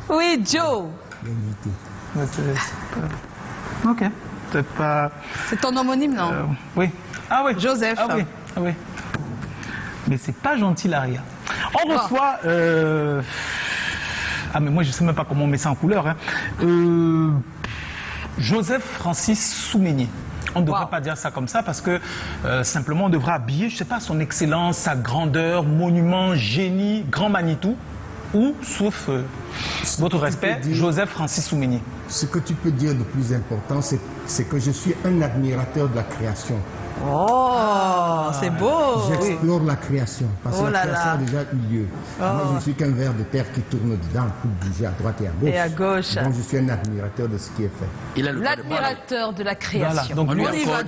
Oui, Joe. Ok. Peut-être pas... C'est ton homonyme, non? Oui. Ah oui. Joseph. Ah oui. Ah oui. Mais c'est pas gentil, Laria. On reçoit... Ah, mais moi, je sais même pas comment on met ça en couleur. Hein. Joseph Francis Soumeigné. On ne devrait pas dire ça comme ça parce que simplement on devrait habiller, je ne sais pas, son excellence, sa grandeur, monument, génie, grand Manitou, ou, sauf votre respect, Joseph Francis Soumeigné. Ce que tu peux dire de plus important, c'est que je suis un admirateur de la création. Oh, c'est beau. J'explore la création, parce que la création a déjà eu lieu. Moi, je ne suis qu'un ver de terre qui tourne dedans pour bouger à droite et à gauche. Donc, je suis un admirateur de ce qui est fait. L'admirateur de la création. Voilà, donc, on y va.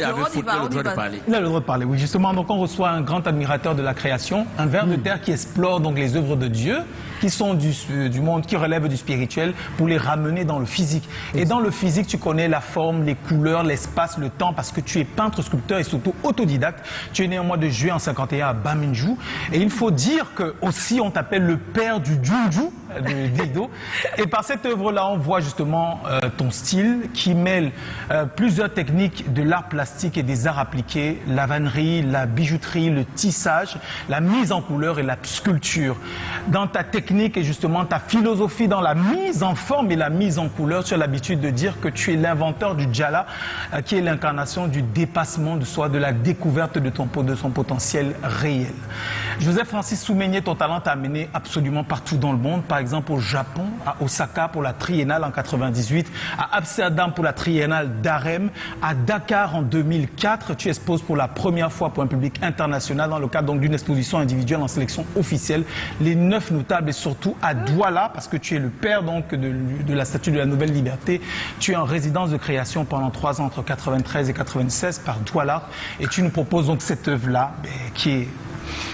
Il a le droit de parler, oui. Justement, donc on reçoit un grand admirateur de la création, un ver de terre qui explore donc les œuvres de Dieu, qui sont du monde, qui relèvent du spirituel, pour les ramener dans le physique. Et dans le physique, tu connais la forme, les couleurs, l'espace, le temps, parce que tu es peintre, sculpteur et surtout autodidacte. Tu es né au mois de juillet en 51 à Bamindjou. Et il faut dire que aussi on t'appelle le père du Djundju, du Dido. Et par cette œuvre-là, on voit justement ton style qui mêle plusieurs techniques de l'art plastique et des arts appliqués, la vannerie, la bijouterie, le tissage, la mise en couleur et la sculpture. Dans ta technique et justement ta philosophie dans la mise en forme et la mise en couleur, tu as l'habitude de dire que tu es l'inventeur du Djala, qui est l'incarnation du dépassement de soi, de la découverte de son potentiel réel. Joseph Francis Soumeigné, ton talent t'a amené absolument partout dans le monde. Par exemple au Japon, à Osaka pour la Triennale en 98, à Amsterdam pour la Triennale d'Arem, à Dakar en 2004. Tu exposes pour la première fois pour un public international dans le cadre d'une exposition individuelle en sélection officielle. Les 9 notables et surtout à Douala, parce que tu es le père donc de la Statue de la Nouvelle Liberté. Tu es en résidence de création pendant 3 ans entre 93 et 96 par Douala. Et tu nous proposes donc cette œuvre-là qui est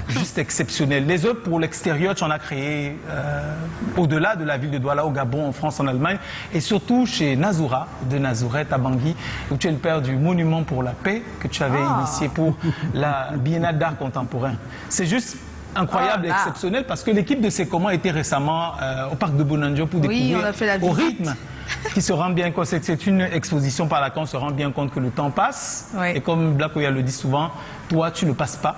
juste exceptionnelle. Les œuvres pour l'extérieur, tu en as créé au-delà de la ville de Douala, au Gabon, en France, en Allemagne, et surtout chez Nazoura, de Nazouret à Bangui, où tu es le père du Monument pour la paix que tu avais initié pour la Biennale d'art contemporain. C'est juste incroyable et exceptionnel parce que l'équipe de Sekoman était récemment au parc de Bonanjo pour découvrir au rythme qui se rend bien compte. C'est une exposition par laquelle on se rend bien compte que le temps passe. Et comme Black Oya le dit souvent, toi, tu ne passes pas.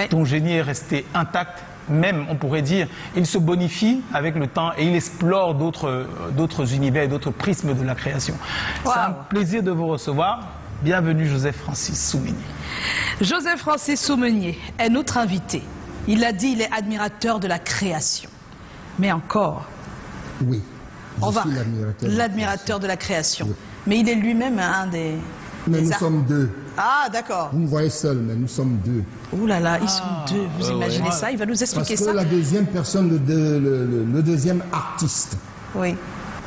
Ton génie est resté intact. Même, on pourrait dire, il se bonifie avec le temps et il explore d'autres univers et d'autres prismes de la création. C'est un plaisir de vous recevoir. Bienvenue, Joseph Francis Soumeigné. Joseph Francis Soumeigné est notre invité. Il l'a dit, il est admirateur de la création. Mais encore, oui, l'admirateur de la création. Oui. Mais il est lui-même un des... Mais nous sommes deux. Ah, d'accord. Vous me voyez seul, mais nous sommes deux. Ouh là là, ils sont deux. Vous imaginez ça? Il va nous expliquer ça. Parce que la deuxième personne, le deuxième artiste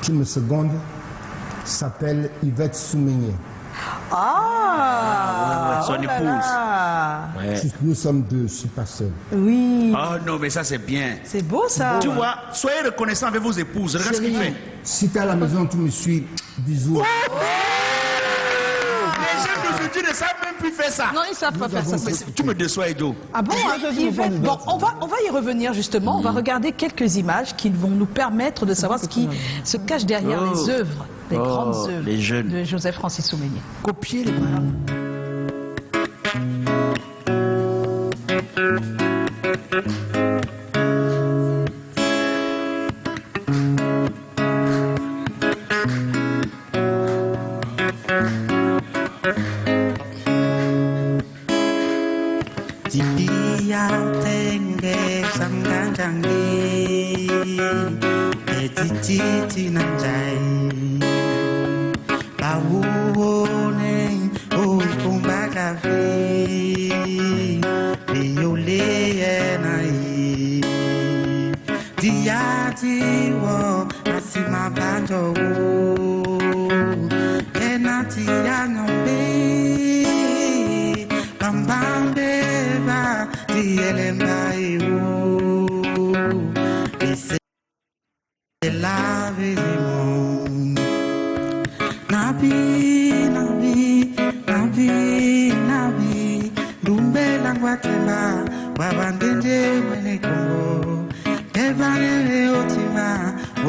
qui me seconde s'appelle Yvette Soumeigné. Son épouse. Nous sommes deux, je ne suis pas seul. Oui. Oh non, mais ça c'est bien. C'est beau ça. Tu vois, soyez reconnaissants avec vos épouses. Regarde ce qu'il fait. Si tu es à la maison, tu me suis. Bisous. Les gens d'aujourd'hui ne savent même plus faire ça. Non, ils ne savent pas faire ça. Tu me déçois, Edo. Ah bon, Yvette, bon, on va y revenir justement. On va regarder quelques images qui vont nous permettre de savoir ce qui se cache derrière les œuvres, les grandes œuvres de Joseph Francis Soumeigné. Copiez les paroles.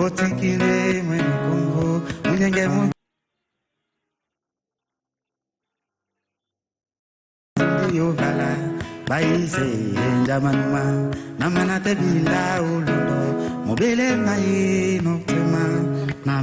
otikile mwene Kongo munyenge mu yo vala baise jamanuma namana te bila ulundo mobile mai no tema na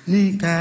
nika